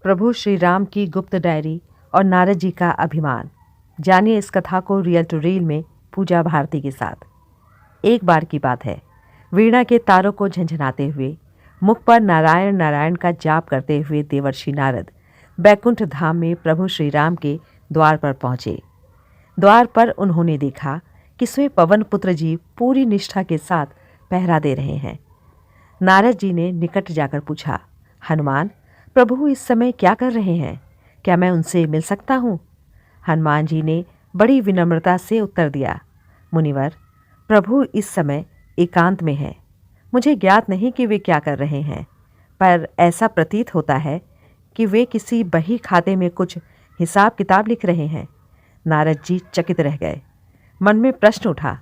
प्रभु श्री राम की गुप्त डायरी और नारद जी का अभिमान। जानिए इस कथा को रियल टू रील में पूजा भारती के साथ। एक बार की बात है, वीणा के तारों को झंझनाते हुए मुख पर नारायण नारायण का जाप करते हुए देवर्षि नारद बैकुंठ धाम में प्रभु श्री राम के द्वार पर पहुँचे। द्वार पर उन्होंने देखा कि स्वयं पवन पुत्र जी पूरी निष्ठा के साथ पहरा दे रहे हैं। नारद जी ने निकट जाकर पूछा, हनुमान, प्रभु इस समय क्या कर रहे हैं? क्या मैं उनसे मिल सकता हूँ? हनुमान जी ने बड़ी विनम्रता से उत्तर दिया, मुनिवर, प्रभु इस समय एकांत में हैं। मुझे ज्ञात नहीं कि वे क्या कर रहे हैं, पर ऐसा प्रतीत होता है कि वे किसी बही खाते में कुछ हिसाब किताब लिख रहे हैं। नारद जी चकित रह गए। मन में प्रश्न उठा,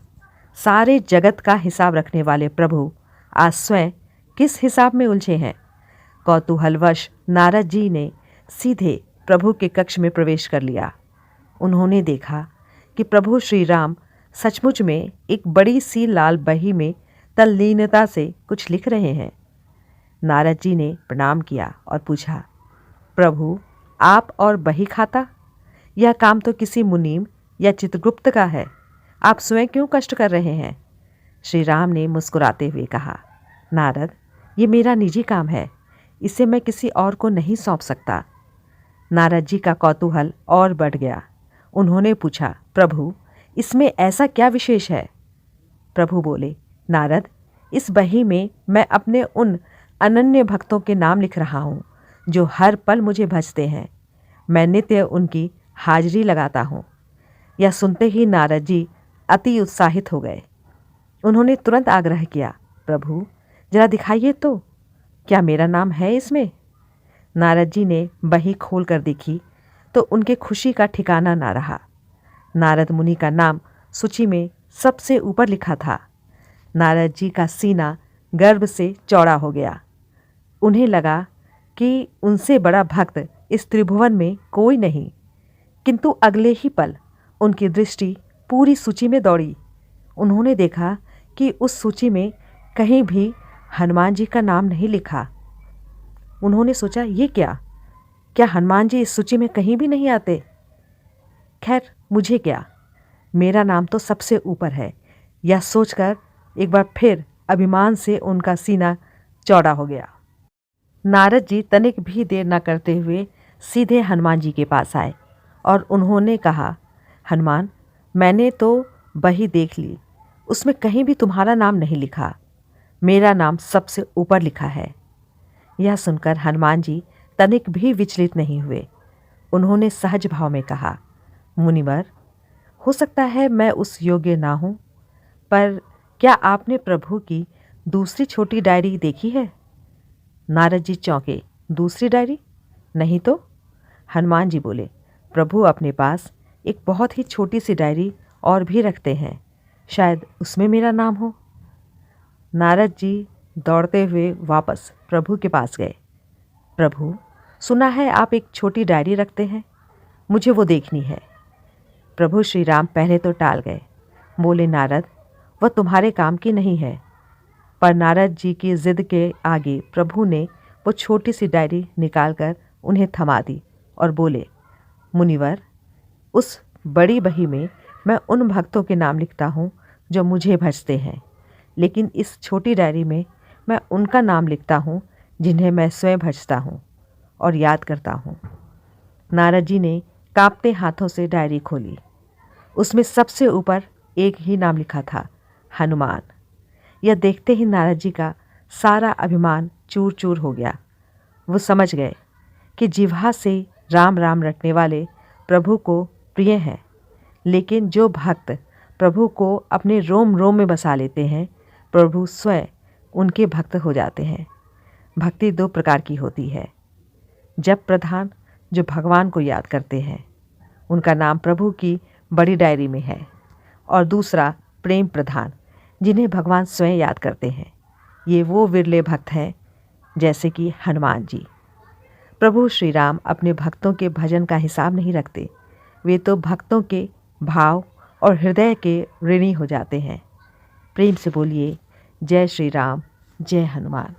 सारे जगत का हिसाब रखने वाले प्रभु आज स्वयं किस हिसाब में उलझे हैं? कौतूहलवश नारद जी ने सीधे प्रभु के कक्ष में प्रवेश कर लिया। उन्होंने देखा कि प्रभु श्री राम सचमुच में एक बड़ी सी लाल बही में तल्लीनता से कुछ लिख रहे हैं। नारद जी ने प्रणाम किया और पूछा, प्रभु आप और बही खाता? यह काम तो किसी मुनीम या चित्रगुप्त का है। आप स्वयं क्यों कष्ट कर रहे हैं? श्री राम ने मुस्कुराते हुए कहा, नारद, ये मेरा निजी काम है, इसे मैं किसी और को नहीं सौंप सकता। नारद जी का कौतूहल और बढ़ गया। उन्होंने पूछा, प्रभु इसमें ऐसा क्या विशेष है? प्रभु बोले, नारद, इस बही में मैं अपने उन अनन्य भक्तों के नाम लिख रहा हूँ जो हर पल मुझे भजते हैं। मैं नित्य उनकी हाजिरी लगाता हूँ। यह सुनते ही नारद जी अति उत्साहित हो गए। उन्होंने तुरंत आग्रह किया, प्रभु जरा दिखाइए तो, क्या मेरा नाम है इसमें? नारद जी ने बही खोल कर देखी तो उनके खुशी का ठिकाना ना रहा। नारद मुनि का नाम सूची में सबसे ऊपर लिखा था। नारद जी का सीना गर्व से चौड़ा हो गया। उन्हें लगा कि उनसे बड़ा भक्त इस त्रिभुवन में कोई नहीं। किंतु अगले ही पल उनकी दृष्टि पूरी सूची में दौड़ी। उन्होंने देखा कि उस सूची में कहीं भी हनुमान जी का नाम नहीं लिखा। उन्होंने सोचा, ये क्या हनुमान जी इस सूची में कहीं भी नहीं आते? खैर, मुझे क्या, मेरा नाम तो सबसे ऊपर है। यह सोचकर एक बार फिर अभिमान से उनका सीना चौड़ा हो गया। नारद जी तनिक भी देर न करते हुए सीधे हनुमान जी के पास आए और उन्होंने कहा, हनुमान, मैंने तो बही देख ली, उसमें कहीं भी तुम्हारा नाम नहीं लिखा। मेरा नाम सबसे ऊपर लिखा है। यह सुनकर हनुमान जी तनिक भी विचलित नहीं हुए। उन्होंने सहज भाव में कहा, मुनिवर, हो सकता है मैं उस योग्य ना हूँ, पर क्या आपने प्रभु की दूसरी छोटी डायरी देखी है? नारद जी चौंके, दूसरी डायरी? नहीं तो? हनुमान जी बोले, प्रभु अपने पास एक बहुत ही छोटी सी डायरी और भी रखते हैं, शायद उसमें मेरा नाम हो। नारद जी दौड़ते हुए वापस प्रभु के पास गए। प्रभु, सुना है आप एक छोटी डायरी रखते हैं, मुझे वो देखनी है। प्रभु श्री राम पहले तो टाल गए। बोले, नारद, वह तुम्हारे काम की नहीं है। पर नारद जी की जिद के आगे प्रभु ने वो छोटी सी डायरी निकालकर उन्हें थमा दी और बोले, मुनिवर, उस बड़ी बही में मैं उन भक्तों के नाम लिखता हूँ जो मुझे भजते हैं, लेकिन इस छोटी डायरी में मैं उनका नाम लिखता हूँ जिन्हें मैं स्वयं भजता हूँ और याद करता हूँ। नारद जी ने कांपते हाथों से डायरी खोली। उसमें सबसे ऊपर एक ही नाम लिखा था, हनुमान। यह देखते ही नारद जी का सारा अभिमान चूर चूर हो गया। वो समझ गए कि जिह्वा से राम राम रटने वाले प्रभु को प्रिय हैं, लेकिन जो भक्त प्रभु को अपने रोम रोम में बसा लेते हैं, प्रभु स्वयं उनके भक्त हो जाते हैं। भक्ति दो प्रकार की होती है। जप प्रधान, जो भगवान को याद करते हैं, उनका नाम प्रभु की बड़ी डायरी में है, और दूसरा प्रेम प्रधान, जिन्हें भगवान स्वयं याद करते हैं। ये वो विरले भक्त हैं जैसे कि हनुमान जी। प्रभु श्री राम अपने भक्तों के भजन का हिसाब नहीं रखते। वे तो भक्तों के भाव और हृदय के ऋणी हो जाते हैं। प्रेम से बोलिए, जय श्री राम, जय हनुमान।